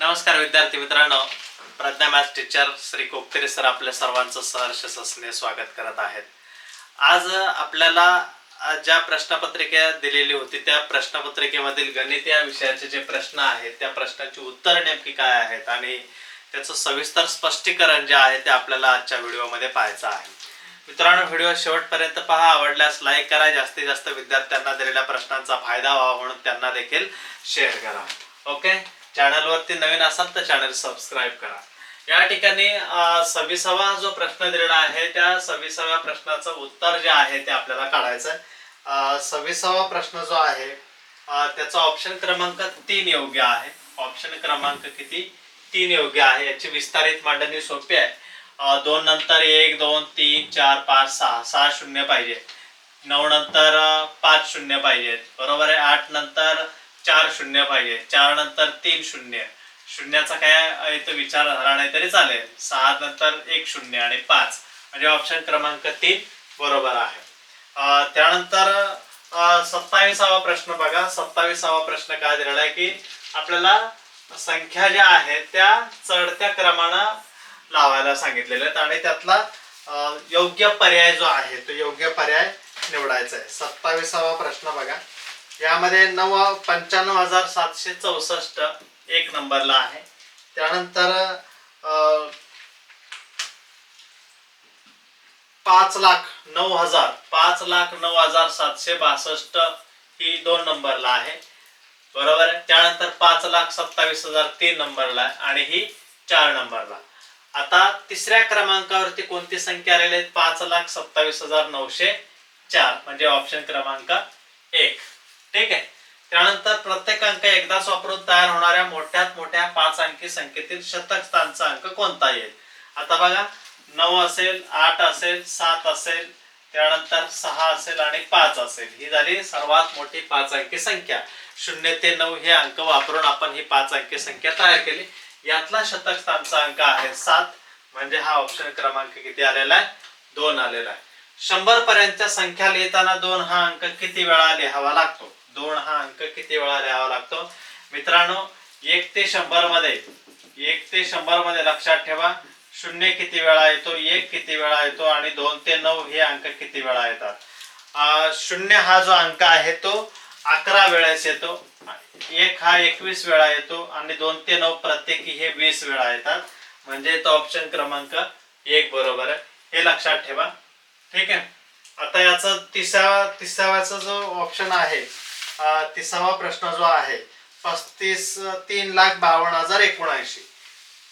नमस्कार विद्यार्थी मित्रांनो, Pragya maths teacher Shri Koktere sir आपल्या सर्वांचं सहर्ष सस्ने स्वागत करत आहेत. आज आपल्याला ज्या प्रश्नपत्रिका दिलेली होती त्या प्रश्नपत्रिकेमधील गणित या विषयाचे जे प्रश्न आहेत त्या प्रश्नांची उत्तर नेमकी काय आहेत आणि त्याचं सविस्तर स्पष्टीकरण जे आहे ते आपल्याला आजच्या व्हिडिओमध्ये पाहायचं आहे. मित्रांनो, व्हिडिओ शेवटपर्यंत पहा. आवडल्यास लाईक करा. जास्तीत जास्त विद्यार्थ्यांना दिलेल्या प्रश्नांचा फायदा व्हावा म्हणून त्यांना देखील शेअर करा. ओके, चॅनलवरती नवीन असाल तर चॅनल सबस्क्राईब करा. या ठिकाणी 26वा जो प्रश्न दिलेला आहे त्या 26व्या प्रश्नाचं उत्तर जे आहे ते आपल्याला काढायचं आहे. 26वा प्रश्न जो आहे त्याचा ऑप्शन क्रमांक 3 योग्य आहे. ऑप्शन क्रमांक किती? 3 योग्य आहे. याची विस्तारित मांडणी सोपी आहे. 2 नंतर 1 2 3 4 5 6 6 शून्य पाहिजे. 9 नंतर 5 शून्य पाहिजेत. बरोबर आहे. 8 नंतर 4 शून्य पाहिजे. 4 नंतर 3 शून्य. शून्याचा काय इथं विचार झाला नाही तरी चालेल. 6 नंतर 1 शून्य आणि 5 म्हणजे ऑप्शन क्रमांक 3 बरोबर आहे. त्यानंतर 27वा प्रश्न बघा. 27वा प्रश्न काय दिलेला आहे की आपल्याला संख्या ज्या आहेत त्या चढत्या क्रमानं लावायला सांगितलेले आहेत आणि त्यातला योग्य पर्याय जो आहे तो योग्य पर्याय निवडायचा आहे. 27वा प्रश्न बघा. यामध्ये 95,764 एक नंबरला आहे. त्यानंतर 5,09,762 ही 2 नंबरला आहे. बरोबर आहे. त्यानंतर 5,27,000 3 नंबरला आहे आणि ही 4 नंबरला. आता तिसऱ्या क्रमांकावरती कोणती संख्या आलेली आहे? 5,27,904 म्हणजे ऑप्शन क्रमांक 1. ठीक आहे. त्यानंतर प्रत्येक अंक एकदाच वापरून तयार होणाऱ्या मोठ्यात मोठ्या 5 अंकी संख्येतील शतक स्थानचा अंक कोणता येईल? आता बघा, 9 असेल, 8 असेल, 7 असेल, त्यानंतर 6 असेल आणि 5 असेल. ही झाली सर्वात मोठी 5 अंकी संख्या. 0 ते 9 हे अंक वापरून आपण ही 5 अंकी संख्या तयार केली. यातला शतक स्थानचा अंक आहे 7 म्हणजे हा ऑप्शन क्रमांक किती आलेला आहे? 2 आलेला आहे. 100 पर्यंतच्या संख्या लिहिताना 2 हा अंक किती वेळा लिहावा लागतो? 2 हा अंक किती वेळा लिहावा लागतो? मित्रांनो, 1 ते 100 मध्ये लक्षात ठेवा 0 किती वेळा येतो, 1 किती वेळा येतो आणि 2 ते 9 हे अंक किती वेळा येतात? 0 हा जो अंक आहे तो 11 वेळेस येतो. 1 हा 21 वेळा येतो आणि 2 ते 9 प्रत्येकी हे 20 वेळा येतात. म्हणजे तो ऑप्शन क्रमांक 1 बरोबर आहे. हे लक्षात ठेवा. ठीक आहे. आता याचा तिसऱ्याचा जो ऑप्शन आहे, 30वा प्रश्न जो आहे 3,52,079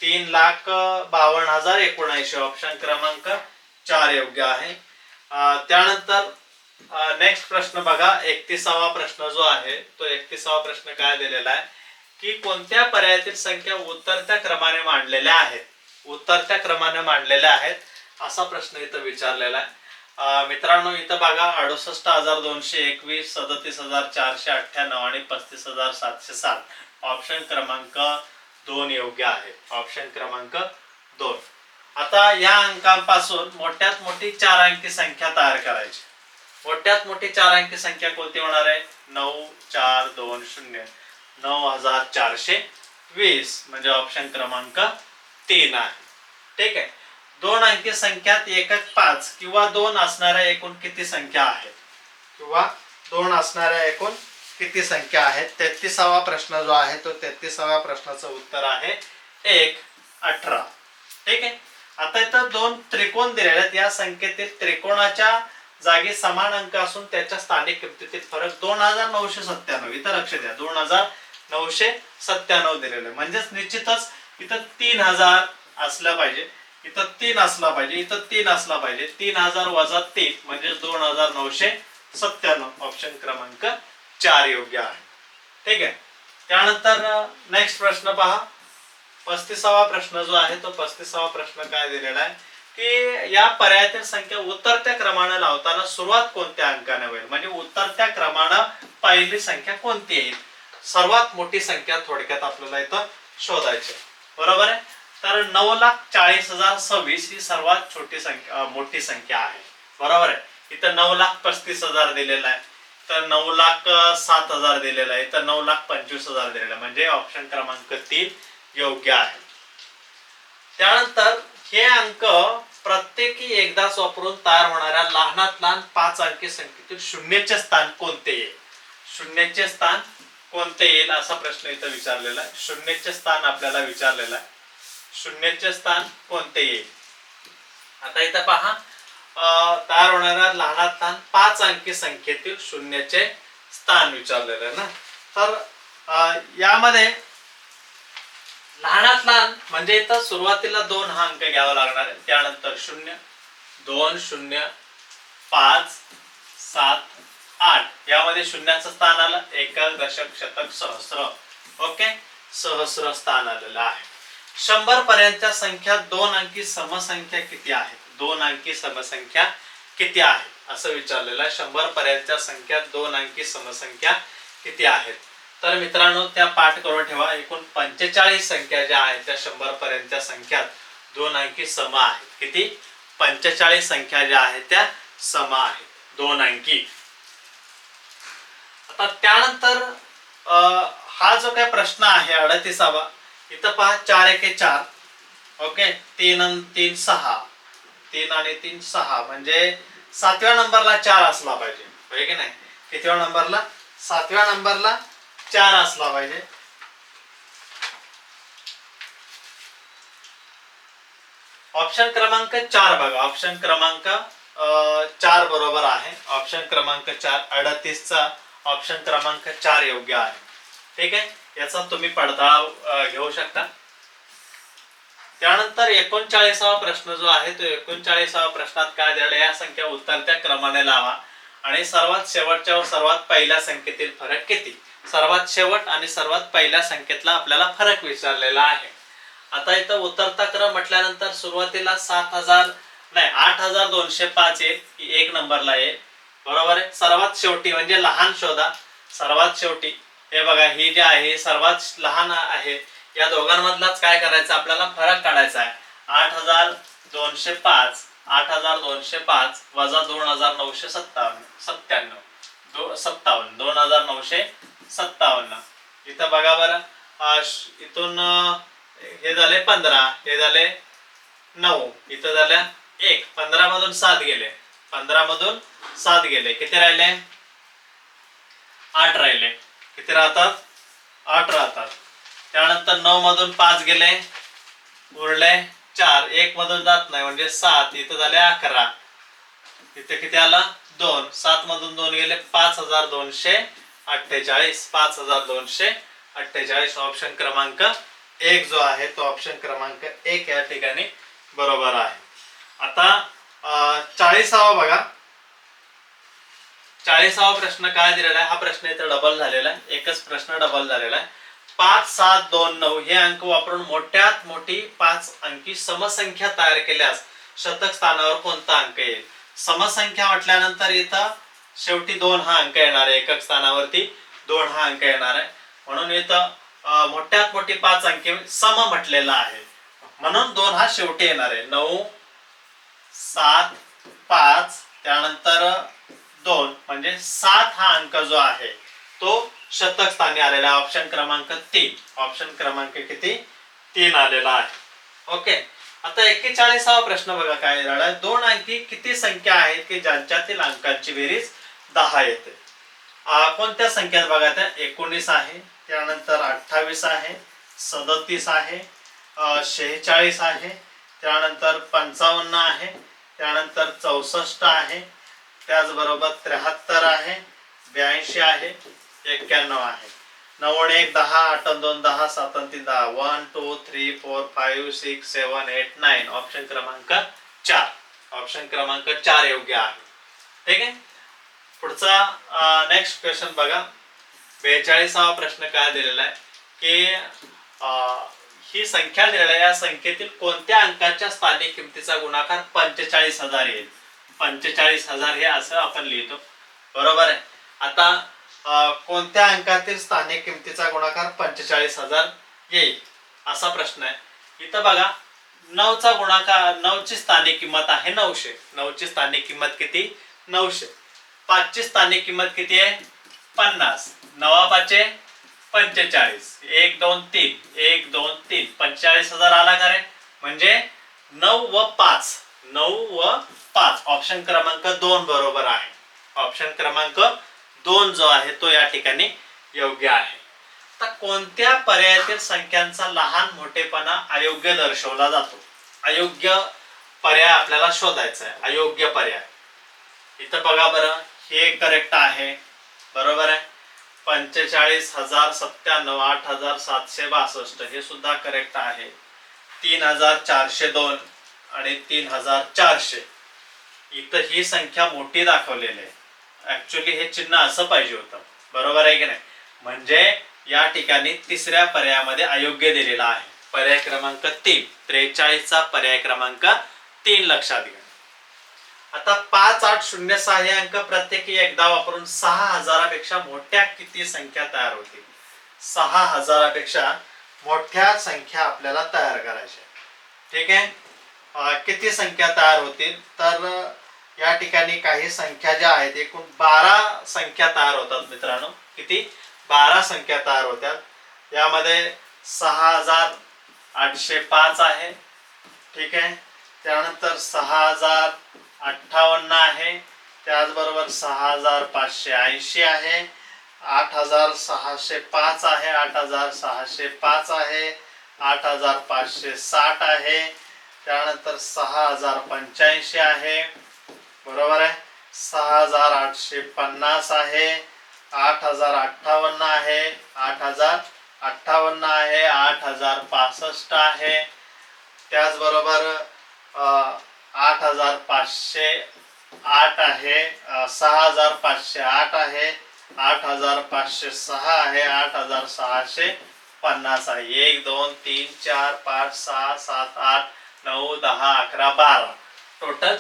3,52,079 ऑप्शन क्रमांक 4 योग्य आहे. त्यानंतर नेक्स्ट प्रश्न बघा. 31वा प्रश्न जो आहे तो 31वा प्रश्न काय दिलेला आहे की कोणत्या पर्यायातील संख्या उतरत्या क्रमाने मांडलेल्या आहेत? उतरत्या क्रमाने मांडलेल्या आहेत असा प्रश्न इथं विचारलेला आहे. मित्रांनो, इथं बघा 68,221, 37,498 आणि 35,707 ऑप्शन क्रमांक 2 योग्य आहे. ऑप्शन क्रमांक 2. आता या अंकांपासून मोठ्यात मोठी 4 अंकी संख्या तयार करायची. मोठ्यात मोठी 4 अंकी संख्या कोणती होणार आहे? 9,420 9,420 म्हणजे ऑप्शन क्रमांक 3 आहे. ठीक आहे. 2 अंकी संख्यात एकक 5 किंवा 2 असणाऱ्या एकूण किती संख्या आहेत? किंवा 2 असणाऱ्या एकूण किती संख्या आहेत? 33वा प्रश्न जो आहे तो 33व्या प्रश्नाचं उत्तर आहे 1, 18. ठीक आहे. आता इथं 2 त्रिकोण दिलेले आहेत. या संख्येतील त्रिकोणाच्या जागी समान अंक असून त्याच्या स्थानिक किमतीतील फरक 2,997. इथं लक्ष द्या, 2,997 दिलेलं आहे. म्हणजेच निश्चितच इथं 3,000 असलं पाहिजे, इथं 3 असला पाहिजे, इथं 3 असला पाहिजे. 3,000 वजा 3 म्हणजे 2,997 ऑप्शन क्रमांक 4 योग्य आहे. ठीक आहे. त्यानंतर नेक्स्ट प्रश्न पहा. 35वा प्रश्न जो आहे तो 35वा प्रश्न काय दिलेला आहे की या पर्यायातील संख्या उतरत्या क्रमाने लावताना सुरुवात कोणत्या अंकाने होईल? म्हणजे उतरत्या क्रमाने पहिली संख्या कोणती येईल? सर्वात मोठी संख्या थोडक्यात आपल्याला इथं शोधायची. बरोबर आहे. तर 9,40,026 ही सर्वात मोठी संख्या आहे. बरोबर आहे. इथं 9,35,000 दिलेला आहे, तर 9,07,000 दिलेला आहे, तर 9,25,000 दिलेला आहे. म्हणजे ऑप्शन क्रमांक 3 योग्य आहे. त्यानंतर हे अंक प्रत्येकी एकदाच वापरून तयार होणाऱ्या लहानात लहान 5 अंकी संख्येतील शून्याचे स्थान कोणते येईल? शून्याचे स्थान कोणते येईल असा प्रश्न इथं विचारलेला आहे. शून्याचे स्थान आपल्याला विचारलेला आहे. शून्याचे स्थान कोणते येईल? आता इथं पहा, तयार होणाऱ्या लहानात लहान 5 अंकी संख्येतील शून्याचे स्थान विचारलेलं आहे ना. तर यामध्ये लहानात लहान म्हणजे इथं सुरुवातीला 2 हा अंक घ्यावा लागणार आहे. त्यानंतर 0, 2, 0, 5, 7, 8 यामध्ये शून्याचं स्थान आलं. एकक, दशक, शतक, सहस्र. ओके, सहस्र स्थान आलेलं आहे. 100 पर्यंतच्या संख्या 2 अंकी समसंख्या किती आहेत? 2 अंकी समसंख्या किती आहेत असं विचारलेलं आहे. 100 पर्यंतच्या संख्या 2 अंकी समसंख्या किती आहेत? तर मित्रांनो त्या पाठ करून ठेवा. एकूण 45 संख्या ज्या आहेत त्या 100 पर्यंतच्या संख्यात 2 अंकी सम आहेत. किती? 45 संख्या ज्या आहेत त्या सम आहेत 2 अंकी. आता त्यानंतर हा जो काही प्रश्न आहे 38वा, इथं पहा 4 एके 4. ओके, 3 आणि 3 6. 3 आणि 3 6 म्हणजे 7व्या नंबरला 4 असला पाहिजे, होय की नाही? कितव्या नंबरला? 7व्या नंबरला 4 असला पाहिजे. ऑप्शन क्रमांक 4 बघा. ऑप्शन क्रमांक 4 बरोबर आहे. ऑप्शन क्रमांक 4 38चा ऑप्शन क्रमांक 4 योग्य आहे. ठीक आहे, याचा तुम्ही पडताळा घेऊ शकता. त्यानंतर 39वा प्रश्न जो आहे तो 39वा प्रश्नात काय दिलेला? या संख्या उतरत्या क्रमाने लावा आणि सर्वात शेवटच्या व सर्वात पहिल्या संख्येतील फरक किती? सर्वात शेवट आणि सर्वात पहिल्या संख्येतला आपल्याला फरक विचारलेला आहे. आता इथं उतरता क्रम म्हटल्यानंतर सुरुवातीला 8205 येईल, ही 1 नंबरला येईल. बरोबर आहे. सर्वात शेवटी म्हणजे लहान शोधा. सर्वात शेवटी हे बघा, ही जी आहे सर्वात लहान आहे. या दोघांमधलाच काय करायचं आपल्याला? फरक काढायचा आहे. 8205 8205 वजा 2957 2957. इथं बघा बरं, इथून हे झाले 15, हे झाले 9, इथं झाल्या 1. 15 मधून 7 गेले. 15 मधून 7 गेले. किती राहिले? 8 राहिले. किती राहतात? 8 राहतात. त्यानंतर 9 मधून 5 गेले, उरले 4. 1 मधून जात नाही म्हणजे 7. इथं झाले 11. इथे किती आला? 2. 7 मधून 2 गेले, 5248. 5248. ऑप्शन क्रमांक 1 जो आहे तो ऑप्शन क्रमांक 1 या ठिकाणी बरोबर आहे. आता 40वा बघा. 40वा प्रश्न काय दिलेला आहे? हा प्रश्न इथे डबल झालेला आहे. एकच प्रश्न डबल झालेला आहे. 5, 7, 2, 9 हे अंक वापरून मोठ्यात मोठी 5 अंकी समसंख्या तयार केल्यास शतक स्थानावर कोणता अंक येईल? समसंख्या म्हटल्यानंतर इथं शेवटी 2 हा अंक येणार आहे. एकक स्थानावरती 2 हा अंक येणार आहे. म्हणून इथं मोठ्यात मोठी 5 अंकी सम म्हटलेला आहे, म्हणून 2 हा शेवटी येणार आहे. 9, 7, 5 त्यानंतर 2 म्हणजे 7 हा अंक जो आहे तो शतक स्थानी आलेला आहे. ऑप्शन क्रमांक 3. ऑप्शन क्रमांक किती? 3 आलेला आहे. ओके, आता 41वा प्रश्न बघा काय झाला. 2 अंकी किती संख्या आहेत की ज्यांच्यातील अंकांची बेरीज 10 येते? कोणत्या संख्या बघा त्या? 19 आहे, त्यानंतर 28 आहे, 37 आहे, 46 आहे, त्यानंतर 55 आहे, त्यानंतर 64 आहे, त्याचबरोबर 73 आहे, 82 आहे, 91 आहे. 9 1 10, 8 2 10, 7 3 10. 1 2 3 4 5 6 7 8 9. ऑप्शन क्रमांक 4. ऑप्शन क्रमांक 4 योग्य आहे. ठीक आहे. पुढचा नेक्स्ट क्वेश्चन बघा. 42वा प्रश्न काय दिलेला आहे की ही संख्या दिलेली आहे. या संख्येतील कोणत्या अंकाच्या स्थानिक किमतीचा गुणाकार 45,000 येईल? 45,000 हे असं आपण लिहितो. बरोबर आहे. आता कोणत्या अंकातील स्थानिक किमतीचा गुणाकार 45,000 येईल असा प्रश्न आहे. इथं बघा 9चा गुणाकार, 9ची स्थानिक किंमत आहे 900. 9ची स्थानिक किंमत किती? 900. 5ची स्थानिक किंमत किती आहे? 50. 9 5 45. 1 2 3 1 2 3 45,000 आला का रे? म्हणजे 9 व 5 ऑप्शन क्रमांक 2 बरोबर आहे. ऑप्शन क्रमांक 2 जो आहे तो या ठिकाणी योग्य आहे. तर कोणत्या पर्यायातील संख्यांचा लहान मोठेपणा अयोग्य दर्शवला जातो? अयोग्य पर्याय आपल्याला शोधायचा आहे. अयोग्य पर्याय इथं बघा बरं, हे करेक्ट आहे, बरोबर आहे. 45,097 8,762 हे सुद्धा करेक्ट आहे. 3,402 आणि 3,400 इथं ही संख्या मोठी दाखवलेली आहे. ऍक्च्युली हे चिन्ह असं पाहिजे होतं, बरोबर आहे की नाही? म्हणजे या ठिकाणी तिसऱ्या पर्यायामध्ये अयोग्य दिलेला आहे. पर्याय क्रमांक 3, 43 चा पर्याय क्रमांक 3 लक्षात घ्या. आता 5 8 0 6 हे अंक प्रत्येकी एकदा वापरून 6,000 पेक्षा मोठ्या किती संख्या तयार होतील? 6,000 पेक्षा मोठ्या संख्या आपल्याला तयार करायच्या. ठीक आहे, किती संख्या तयार होतील? तर या ठिकाणी काही संख्या ज्या आहेत, एकूण 12 संख्या तयार होतात मित्रांनो. किती? 12 संख्या तयार होतात. यामध्ये 6,805 आहे. ठीक आहे, त्यानंतर 6,058 आहे, त्याचबरोबर 6,580 आहे, 8,605 आहे, 8,605 आहे, 8,560 आहे, त्यानंतर 6,085 आहे, बरोबर आहे, 6,850 आहे, 8,058 आहे, 8,058 आहे, 8,065 आहे, त्याचबरोबर 8,508 आहे, 6,508 आहे, 8,506 आहे, 8,650 आहे. 1 2 3 4 5 6 7 8 9 10 11 12 टोटल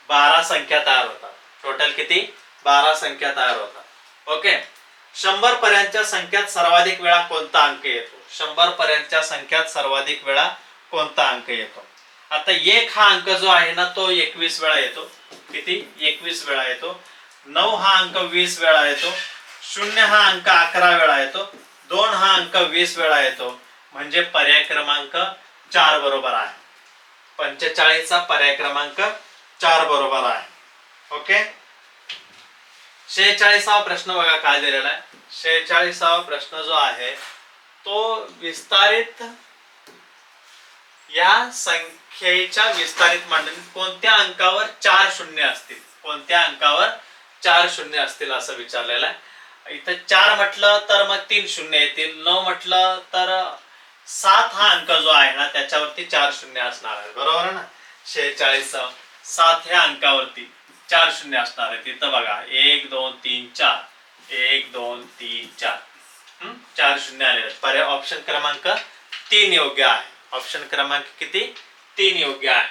12 संख्या तयार होतात. टोटल किती? 12 संख्या तयार होतात. ओके. 100 पर्यंतच्या संख्यात सर्वाधिक वेळा कोणता अंक येतो? 100 पर्यंतच्या संख्यात सर्वाधिक वेळा कोणता अंक येतो? आता 1 हा अंक जो आहे ना तो 21 वेळा येतो. किती? 21 वेळा येतो. 9 हा अंक 20 वेळा येतो. 0 हा अंक 11 वेळा येतो. 2 हा अंक 20 वेळा येतो. म्हणजे पर्याय क्रमांक 4 बरोबर आहे. 45 चा पर्याय क्रमांक 4 बरोबर आहे. ओके. 46वा प्रश्न बघा काय दिलेला आहे. 46वा प्रश्न जो आहे तो विस्तारित या संख्येच्या विस्तारित मांडणीत कोणत्या अंकावर 4 शून्य असतील? कोणत्या अंकावर 4 शून्य असतील असं विचारलेलं आहे. इथं 4 म्हटलं तर मग 3 शून्य येतील. 9 म्हटलं तर 7 हा अंक जो आहे ना त्याच्यावरती 4 शून्य असणार आहे. बरोबर आहे ना? 46 7 ह्या अंकावरती 4 शून्य असणार आहे. तिथं बघा 1 2 3 4 1 2 3 4 4 शून्य आलेले. पर्याय ऑप्शन क्रमांक 3 योग्य आहे. ऑप्शन क्रमांक किती? 3 योग्य आहे.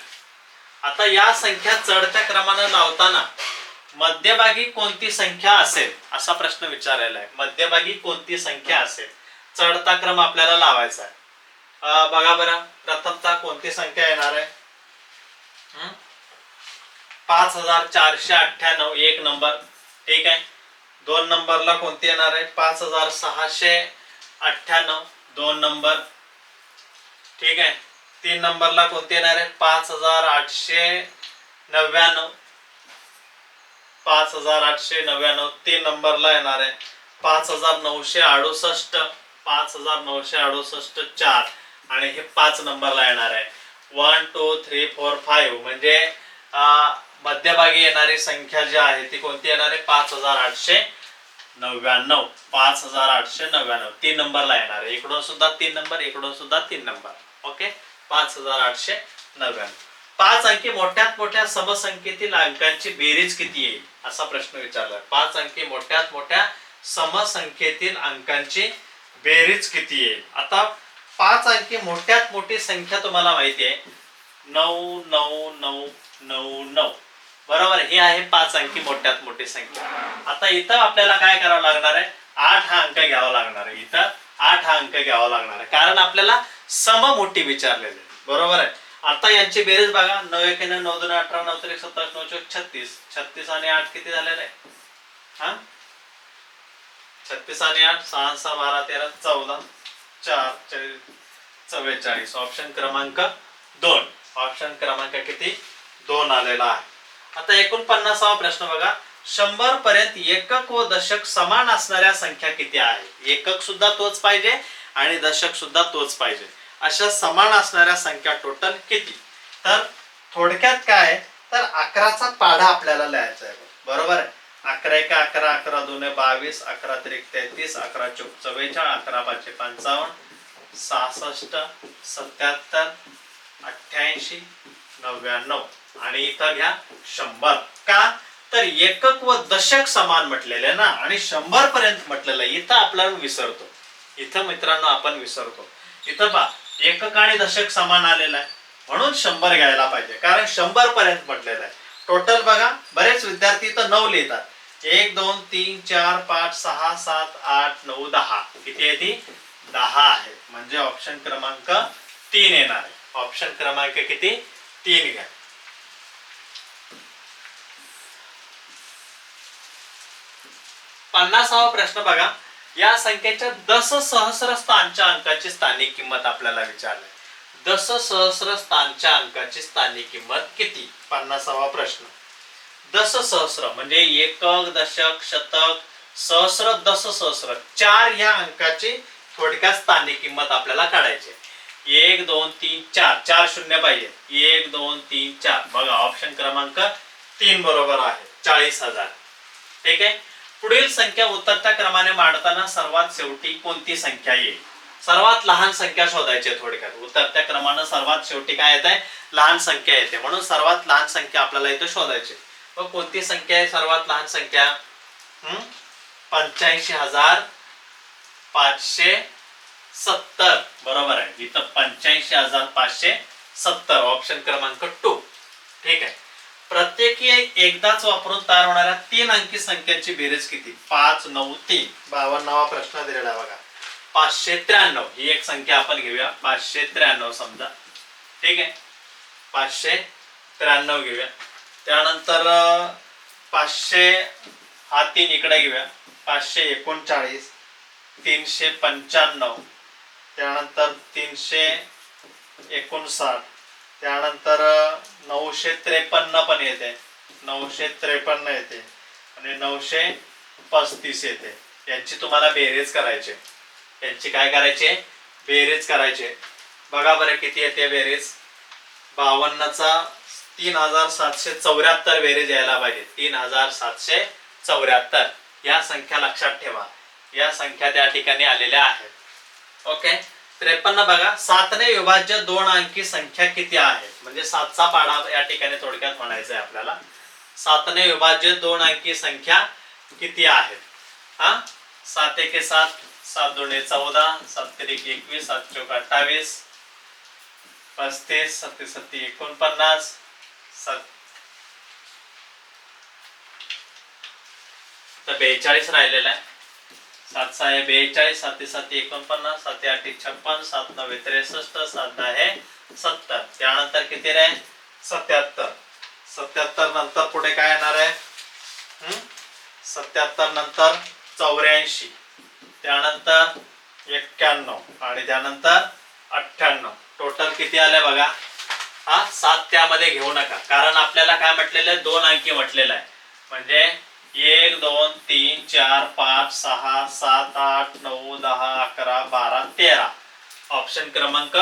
आता या संख्या चढत्या क्रमाने लावताना मध्यभागी कोणती संख्या असेल असा प्रश्न विचारलेला आहे. मध्यभागी कोणती संख्या असेल? चढता क्रम आपल्याला लावायचा आहे. बघा बरं, प्रथमतः कोणती संख्या येणार आहे? 5,498 एक नंबर. ठीक आहे. 2 नंबरला कोणती येणार आहे? 5,698 2 नंबर. ठीक आहे. 3 नंबरला कोणती येणार आहे? 5,899 5,899 3 नंबरला येणार आहे. 5,968 5,968 4 आणि हे 5 नंबरला येणार आहे. 1 2 3 4 5 म्हणजे मध्यभागी येणारी संख्या जी आहे ती कोणती येणार आहे? 5,899 5,899 3 नंबरला येणार आहे. इकडून सुद्धा 3 नंबर, इकडून सुद्धा 3 नंबर. ओके. 5,899. 5 अंकी मोठ्यात मोठ्या समसंख्येतील अंकांची बेरीज किती येईल असा प्रश्न विचारलाय. 5 अंकी मोठ्यात मोठ्या समसंख्येतील अंकांची बेरीज किती येईल? आता 5 अंकी मोठ्यात मोठी संख्या तुम्हाला माहिती आहे 99999. बरोबर. ही आहे 5 अंकी मोठ्यात मोठी संख्या. आता इथं आपल्याला काय करावं लागणार आहे? 8 हा अंक घ्यावा लागणार आहे. इथं 8 हा अंक घ्यावा लागणार आहे कारण आपल्याला सम मोठी विचारलेली. बरोबर आहे. आता यांची बेरीज बघा. 9 1 9 2 18 9 3 27 9 4 36 36 आणि 8 किती झालेलं आहे? 46 36 आणि 8 6 6 12 13 14 4 44. ऑप्शन क्रमांक 2. ऑप्शन क्रमांक किती 2 आलेला आहे. आता 49वा प्रश्न बघा. 100 पर्यंत एकक व दशक समान असणाऱ्या संख्या किती आहे? एकक सुद्धा तोच पाहिजे आणि दशक सुद्धा तोच पाहिजे. अशा समान असणाऱ्या संख्या टोटल किती? तर थोडक्यात काय तर 11चा पाढा आपल्याला लिहायचा आहे. बरोबर आहे. 11 एक 11, 11 2 22, 11 3 33, 11 4 44, 11 5 55, 66, 77, 88, 99 आणि इथं घ्या 100. का तर एकक व दशक समान म्हटलेले ना आणि 100 पर्यंत म्हटलेलं इथं आपल्याला विसरतो. इथं मित्रांनो आपण विसरतो. इथं पहा एकक आणि दशक समान आलेलं आहे म्हणून 100 घ्यायला पाहिजे कारण 100 पर्यंत म्हटलेलं आहे. टोटल बघा बरेच विद्यार्थी इथं 9 लिहितात. 1 2 3 4 5 6 7 8 9 10. किती आहे ती 10 आहे. म्हणजे ऑप्शन क्रमांक 3 येणार आहे. ऑप्शन क्रमांक किती 3 घ्या. 50वा प्रश्न बघा. या संख्येच्या दशसहस्र स्थानच्या अंकाची स्थानिक किंमत आपल्याला विचारली. दशसहस्र स्थानच्या अंकाची स्थानिक किंमत किती? 50वा प्रश्न. दशसहस्र म्हणजे एकक दशक शतक सहस्र दशसहस्र 4 या अंकाची थोडक्यात स्थानिक किंमत आपल्याला काढायची. 1 2 3 4 4 शून्य पाहिजे. 1 2 3 4 बघा ऑप्शन क्रमांक 3 बरोबर आहे 40,000. ठीक आहे. पुढील संख्या उतरत्या क्रमाने मांडताना सर्वात शेवटी कोणती संख्या येईल? सर्वात लहान संख्या शोधायची. थोडक्यात उतरत्या क्रमाने सर्वात शेवटी काय येत आहे लहान संख्या येते म्हणून सर्वात लहान संख्या आपल्याला इथे शोधायची. व कोणती संख्या आहे सर्वात लहान संख्या? 85,570 बरोबर आहे. इथं 85,570 ऑप्शन क्रमांक 2. ठीक आहे. प्रत्येकी एकदाच वापरून तयार होणाऱ्या 3 अंकी संख्यांची बेरीज किती? 5 9 3. 52वा प्रश्न दिलेला बघा. 593 ही एक संख्या आपण घेऊया. 593 समजा. ठीक आहे. 593 घेऊया. त्यानंतर 500 हा 3 इकडे घेऊया. 539, 395, त्यानंतर 359, त्यानंतर 953 पण येते. 953 येते आणि 935 येते. यांची तुम्हाला बेरीज करायची. यांची काय करायचे? बेरीज करायचे. बघा बरं किती येते बेरीज. 52चा 3774 बेरीज यायला पाहिजे. 3774 या संख्या लक्षात ठेवा. या संख्या त्या ठिकाणी आलेल्या आहेत. ओके. 53 बघा. 7ने विभाज्य 2 अंकी संख्या किती आहे? म्हणजे 7चा पाढा या ठिकाणी थोडक्यात म्हणायचं आहे आपल्याला. 7ने विभाज्य 2 अंकी संख्या किती आहेत? 7 1 7, 7 2 14, 7 3 21, 7 4 28, 35, 7 7 49, 7 तर 42 राहिलेला आहे. 7 6 42, 7 7 49, 7 8 56, 7 9 63, 7 10 70. त्यानंतर किती रे? 77. 77 नंतर पुढे काय येणार आहे? 77 नंतर 84, त्यानंतर 91 आणि त्यानंतर 98. टोटल किती आले बघा. 7 त्यामध्ये घेऊ नका कारण आपल्याला काय म्हटलेलं आहे 2 अंकी म्हटलेलं आहे. म्हणजे 1 2 3 4 5 6 7 8 9 10 11 12 13. ऑप्शन क्रमांक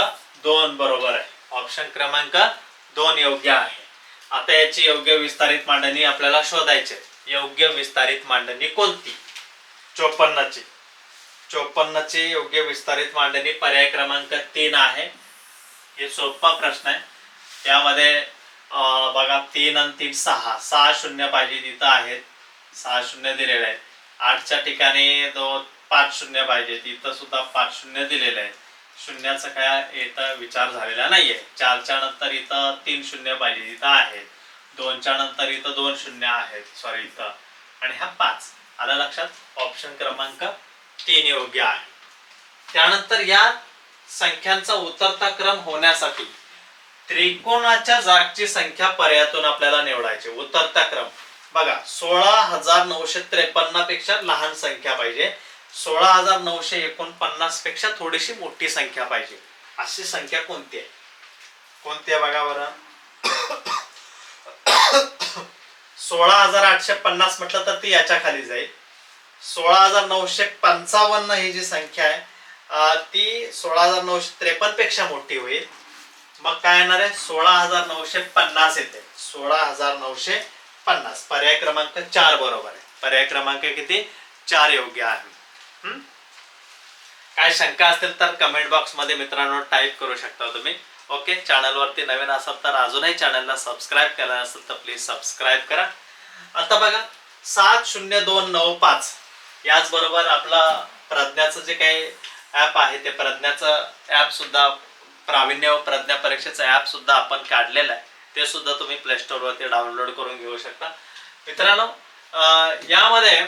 2 बरोबर आहे. ऑप्शन क्रमांक 2 योग्य आहे. आता याची योग्य विस्तारित मांडणी आपल्याला शोधायची. योग्य विस्तारित मांडणी कोणती? 54ची. 54ची योग्य विस्तारित मांडणी पर्याय क्रमांक 3 आहे. हे सोपा प्रश्न आहे. यामध्ये बघा 3 आणि 3 6 6 शून्य पाहिजे तिथं आहेत. 6 शून्य दिलेले आहेत. 8च्या ठिकाणी 5 शून्य पाहिजे तिथं सुद्धा 5 शून्य दिलेले आहेत. शून्याचा काय इथं विचार झालेला नाहीये. 4च्या नंतर इथं 3 शून्य पाहिजे तिथं आहेत. 2च्या नंतर इथं 2 शून्य आहेत सॉरी इथं आणि हा 5 आला लक्षात. ऑप्शन क्रमांक 3 योग्य आहे. त्यानंतर या संख्यांचा उतरता क्रम होण्यासाठी त्रिकोणाच्या जागची संख्या पर्यायातून आपल्याला निवडायची. उतरता क्रम बघा 16,953 पेक्षा लहान संख्या पाहिजे 16,949 पेक्षा थोडीशी मोठी संख्या पाहिजे. अशी संख्या कोणती आहे? कोणती आहे बघा बरं. 16,850 म्हटलं तर ती याच्या खाली जाईल. 16,955 ही जी संख्या आहे ती 16,953 पेक्षा मोठी होईल. मग काय येणार आहे? 16,950 येते. 16,950 पर्याय क्रमांक 4 बरोबर आहे. पर्याय क्रमांक किती? 4 योग्य आहे. काय शंका असतील तर कमेंट बॉक्स मध्ये मित्रांनो टाईप करू शकता तुम्ही. ओके, चॅनल वरती नवीन असाल तर अजूनही चॅनलला सबस्क्राईब केला नसेल तर प्लीज सबस्क्राईब करा. आता बघा 70295 याचबरोबर आपला प्रज्ञाचं जे काही ऍप आहे ते प्रज्ञाचं ऍप सुद्धा प्रावीण्य व प्रज्ञा परीक्षेचं ऍप सुद्धा आपण काढलेलं आहे. ते सुद्धा तुम्ही प्ले स्टोर वरती डाउनलोड करून घेऊ शकता. मित्रांनो यामध्ये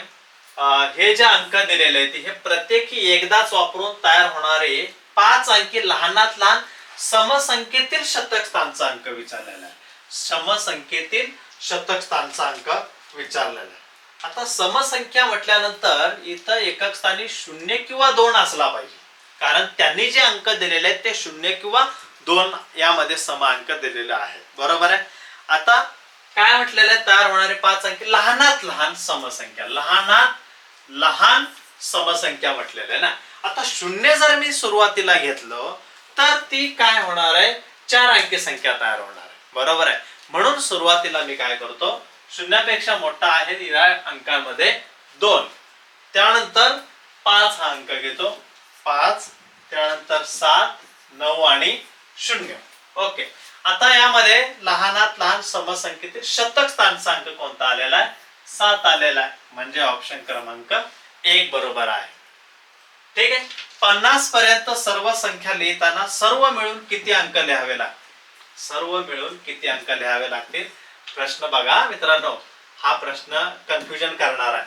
हे जे अंक दिलेले आहेत हे प्रत्येकी एकदाच वापरून तयार होणारे 5 अंकी लहानात लहान समसंख्येतील शतक स्थानचा अंक विचारलेला आहे. समसंख्येतील शतक स्थानचा अंक विचारलेला आहे. आता समसंख्या म्हटल्यानंतर इथं एकक स्थानी 0 किंवा 2 असला पाहिजे, कारण त्यांनी जे अंक दिलेले आहेत ते 0 किंवा 2 यामध्ये सम अंक दिलेले आहेत. बरोबर आहे. आता काय म्हटलेलं आहे? तयार होणारे 5 अंकी लहानात लहान समसंख्या. लहानात लहान समसंख्या म्हटलेलं आहे ना. आता 0 जर मी सुरुवातीला घेतलं तर ती काय होणार आहे? 4 अंकी संख्या तयार होणार आहे. बरोबर आहे. म्हणून सुरुवातीला मी काय करतो? 0 पेक्षा मोठा आहे या अंकांमध्ये 2, त्यानंतर 5 हा अंक घेतो. 5, त्यानंतर 7, 9 आणि 0. ओके, आता यामध्ये लहानात लहान समसंख्येतील शतक स्थानचा अंक कोणता आलेला आहे? 7 आलेला आहे. म्हणजे ऑप्शन क्रमांक 1 बरोबर आहे. ठीक आहे. 50 पर्यंत सर्व संख्या लिहिताना सर्व मिळून किती अंक लिहावे लागतील? सर्व मिळून किती अंक लिहावे लागतील? प्रश्न बघा मित्रांनो, हा प्रश्न कन्फ्युजन करणार आहे.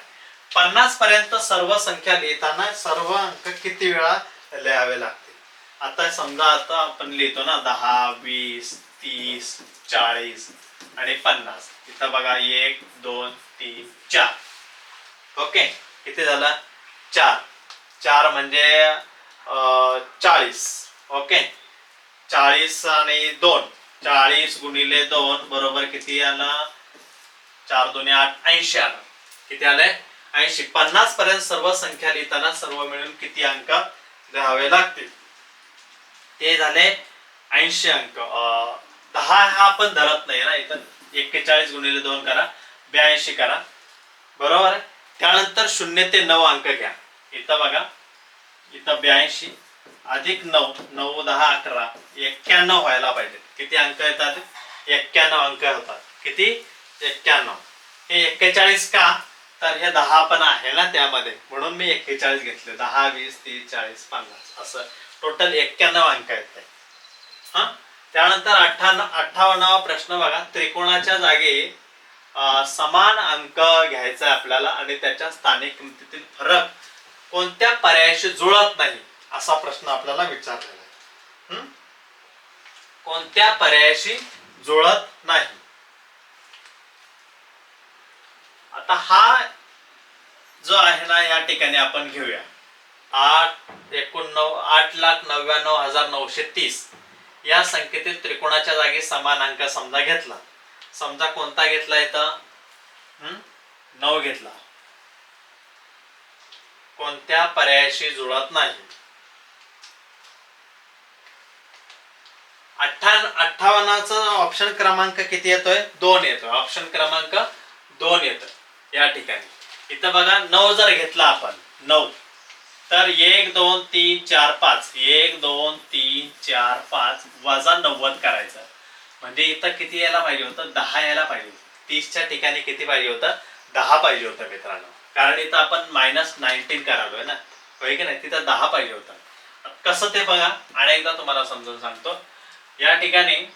50 पर्यंत सर्व संख्या लिहिताना सर्व अंक किती वेळा लिहावे लागतील? आता समजा आता आपण लिहितो ना 10, 20, 30, 40 आणि 50. इथं बघा 1, 2, 3, 4. ओके, किती झालं? 4. 4 म्हणजे 40. ओके, 40 आणि 2, 40 गुणिले 2 बरोबर किती आलं? 4 2 8, 80 आलं. किती आलंय? 80. 50 पर्यंत सर्व संख्या लिहिताना सर्व मिळून किती अंक लिहावे लागतील? ते झाले 80 अंक. 10 हा आपण धरत नाही ना. इथं 41 गुणिले 2 करा, 82 करा. बरोबर आहे. त्यानंतर 0 ते 9 अंक घ्या. इथं बघा, इथं 82 अधिक 9, 9 10 11, 91 व्हायला पाहिजे. किती अंक येतात? 91 अंक होतात. किती? 91. हे 41 का? तर हे 10 पण आहे ना त्यामध्ये, म्हणून मी 41 घेतले. 10, 20, 30, 40, 50 असं टोटल 91 अंक आहेत. हा, त्यानंतर 58वा प्रश्न बघा. त्रिकोणाच्या जागी समान अंक घ्यायचा आपल्याला आणि त्याच्या स्थानिक किमतीतील फरक कोणत्या पर्यायाशी जुळत नाही असा प्रश्न आपल्याला विचारलेला आहे. कोणत्या पर्यायाशी जुळत नाही? आता हा जो आहे ना या ठिकाणी आपण घेऊया 8,99,930 या संख्येतील त्रिकोणाच्या जागी समान अंक समजा घेतला. समजा कोणता घेतला? इथं 9 घेतला. कोणत्या पर्यायाशी जुळत नाही? 58चा ऑप्शन क्रमांक किती येतोय? 2 येतोय. ऑप्शन क्रमांक 2 येतोय या ठिकाणी. इथं बघा 9 जर घेतला आपण 9 तर 1 2 3 4 5 1 2 3 4 5 वजा 90 करायचं. म्हणजे इथं किती यायला पाहिजे होतं? 10 यायला पाहिजे होतं. 30च्या ठिकाणी किती पाहिजे होतं? 10 पाहिजे होतं मित्रांनो. कारण इथं आपण -19 करालोय ना, होय की नाही? तिथं 10 पाहिजे होतं. कसं ते बघा, आणि एकदा तुम्हाला समजून सांगतो. या ठिकाणी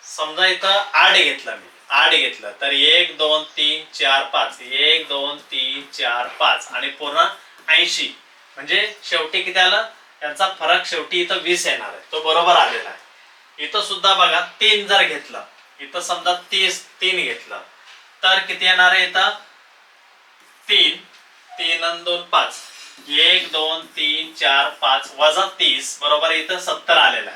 समजा इथं 8 घेतलं मी, 8 घेतलं तर 1 2 3 4 5 1 2 3 4 5 आणि पूर्ण 80. म्हणजे शेवटी किती आलं? यांचा फरक शेवटी इथं 20 येणार आहे. तो बरोबर आलेला आहे. इथं सुद्धा बघा 3 जर घेतलं, इथं समजा 3 घेतलं तर किती येणार आहे? इथं 3 3 आणि 2 5 1 2 3 4 5 वजा 30 बरोबर इथं 70 आलेला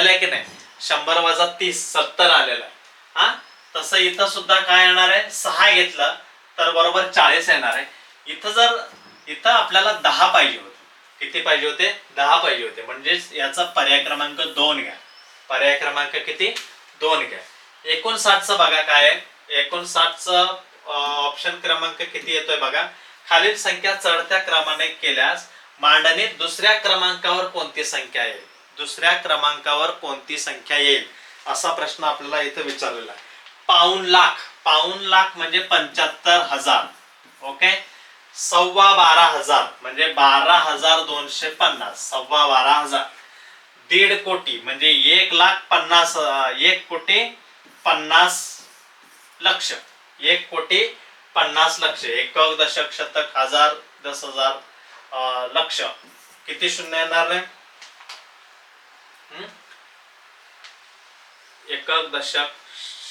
आहे की नाही. 100 वजा 30 70 आलेला आहे. हा तसं इथं सुद्धा काय येणार आहे 6 घेतलं तर बरोबर 40 येणार आहे. इथं आपल्याला 10 पाहिजे होते. किती पाहिजे होते 10 पाहिजे होते. म्हणजेच याचा पर्याय क्रमांक 2 घ्या. पर्याय क्रमांक किती 2 घ्या. 59चं बघा काय आहे. 59चं ऑप्शन क्रमांक किती येतोय बघा. खालील संख्या चढत्या क्रमाने केल्यास मांडणीत दुसऱ्या क्रमांकावर कोणती संख्या येईल. दुसऱ्या क्रमांकावर कोणती संख्या येईल असा प्रश्न आपल्याला इथं विचारलेला आहे. पाऊण लाख म्हणजे 75,000. ओके. 12,500 म्हणजे 12,250. 12,500. 1.5 कोटी म्हणजे 1,50,00,000. 1,50,00,000. एकक दशक शतक हजार 10,000 लक्ष. किती शून्य येणार रे. एकक दशक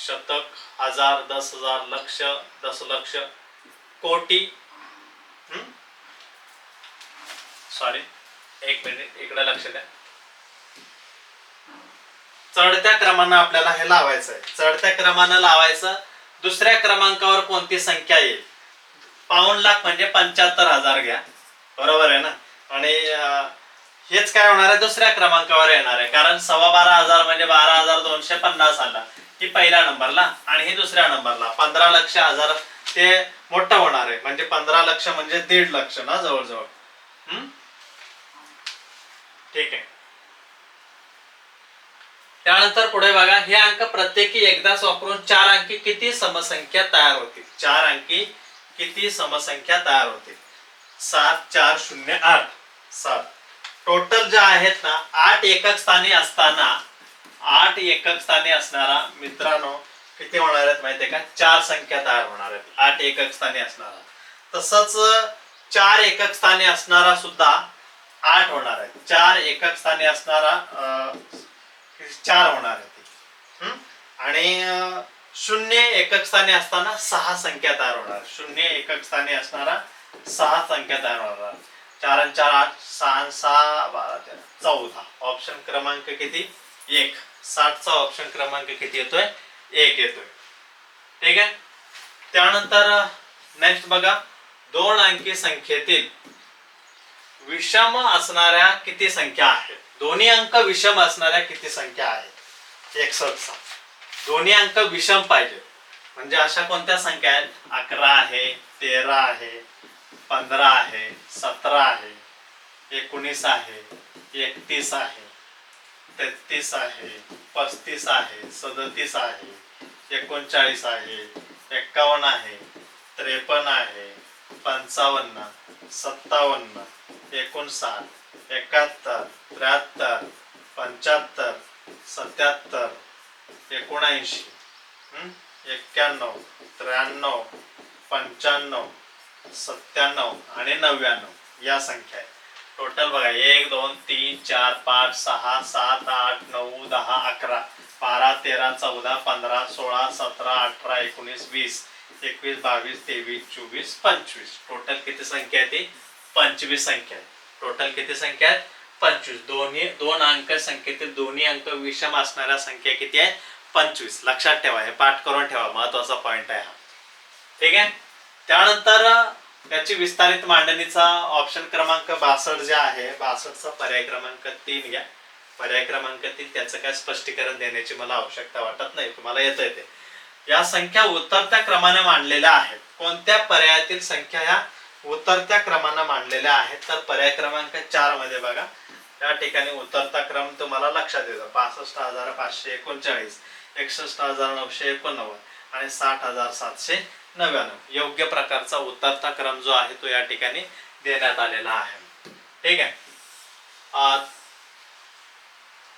शतक हजार 10,000 लक्ष 10,00,000 कोटी. सॉरी एक मिनिट इकडे लक्ष द्या. चढत्या क्रमानं आपल्याला हे लावायचं आहे. चढत्या क्रमानं लावायचं. दुसऱ्या क्रमांकावर कोणती संख्या येईल. पाऊण लाख म्हणजे 75,000 घ्या. बरोबर आहे ना. आणि हेच काय होणार आहे दुसऱ्या क्रमांकावर येणार आहे. कारण 12,500 म्हणजे 12,250 आला ही पहिल्या नंबरला आणि हे दुसऱ्या नंबरला. 15 लक्ष हजार ते मोठं होणार आहे. म्हणजे 15 लक्ष म्हणजे 1.5 लक्ष ना जवळजवळ. ठीक आहे. त्यानंतर पुढे बघा. हे अंक प्रत्येकी एकदाच वापरून 4 अंकी किती समसंख्या तयार होतील. 4 अंकी किती समसंख्या तयार होतील. 7 4 0 8 7. टोटल ज्या आहेत ना 8 एकक स्थानी असणारा मित्रांनो किती होणार आहेत माहितीये का. 4 संख्या तयार होणार आहेत. 8 एकक स्थानी असणारा. तसंच 4 एकक स्थानी असणारा सुद्धा 8 होणार आहे. 4 एकक स्थानी असणारा 4 होणार आहे. आणि 0 एकक स्थानी असताना 6 संख्या तयार होणार. 0 एकक स्थानी असणारा 6 संख्या तयार होणार. 4 आणि 4 8 6 आणि 6 12 13 14. ऑप्शन क्रमांक किती 1. 60चा ऑप्शन क्रमांक किती येतोय 1 येतोय. ठीक आहे. त्यानंतर नेक्स्ट बघा. 2 अंकी संख्येतील विषम असणाऱ्या किती संख्या आहेत. दोन्ही अंक विषम असणाऱ्या किती संख्या आहेत. 61चा. दोन्ही अंक विषम पाहिजे. म्हणजे अशा कोणत्या संख्या आहेत. 11 आहे 13 आहे 15 आहे 17 आहे 19 आहे 31 आहे 33 आहे 35 आहे 37 आहे 39 आहे 51 आहे 53 आहे 55 57 59 71 73 75 77 79 91 93 95 97 आणि 99 या संख्या आहेत. टोटल बघा 1 2 3 4 5 6 7 8 9 10 11 12 13 14 15 16 17 18 19 20 21 22 23 24 25. टोटल किती संख्या आहे ती 25 संख्या आहे. टोटल किती संख्या आहेत 25. दोन अंक संख्येतील दोन्ही अंक विषम असणाऱ्या संख्या किती आहेत 25. लक्षात ठेवा. हे पाठ करून ठेवा. महत्वाचा पॉइंट आहे हा. ठीक आहे. त्यानंतर त्याची विस्तारित मांडणीचा ऑप्शन क्रमांक 62 जे आहे 62चा पर्याय क्रमांक 3 घ्या. पर्याय क्रमांक 3 त्याचं काय स्पष्टीकरण देण्याची मला आवश्यकता वाटत नाही. तुम्हाला येतं ते. या संख्या उतरत्या क्रमाने मांडलेल्या आहेत. कोणत्या पर्यायातील संख्या ह्या उतरत्या क्रमाने मांडलेल्या आहेत. तर पर्याय क्रमांक 4 मध्ये बघा. त्या ठिकाणी उतरता क्रम तुम्हाला लक्षात येतो. 65,539 61,989 आणि 60,799. योग्य प्रकारचा उतरता क्रम जो आहे तो या ठिकाणी देण्यात आलेला आहे. ठीक आहे.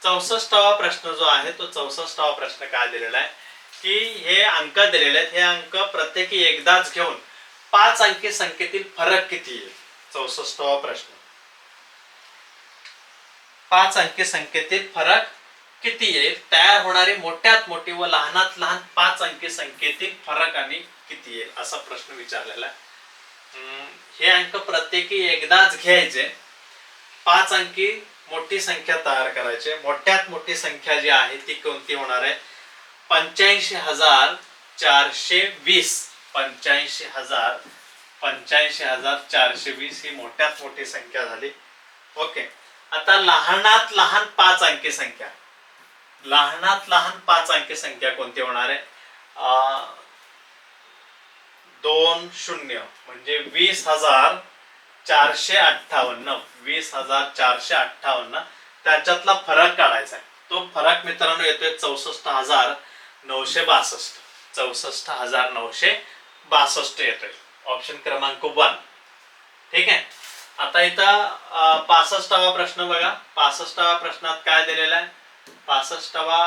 64वा प्रश्न जो आहे तो 64वा प्रश्न काय दिलेला आहे की हे अंक दिलेले आहेत. हे अंक प्रत्येकी एकदाच घेऊन 5 अंकी संख्येतील फरक किती येईल. 64वा प्रश्न 5 अंकी संख्येतील फरक किती येईल. तयार होणारी मोठ्यात मोठी व लहानात लहान 5 अंकी संख्येतील फरक आणि किती येईल असा प्रश्न विचारलेला आहे. हे अंक प्रत्येकी एकदाच घ्यायचे. 5 अंकी मोठी संख्या तयार करायचे. मोठ्यात मोठी संख्या जी आहे ती कोणती होणार आहे? 85,420. 85,420 ही मोठ्यात मोठी संख्या झाली. ओके. आता लहानात लहान 5 अंकी संख्या, लहानात लहान 5 अंकी संख्या कोणती होणार आहे? 20 म्हणजे 20,458. 20,458 त्याच्यातला फरक काढायचा आहे. तो फरक मित्रांनो येतोय 64,962. 64,962 येतोय. ऑप्शन क्रमांक 1. ठीक आहे. आता इथं 65वा प्रश्न बघा. 65वा प्रश्नात काय दिलेला आहे? 65वा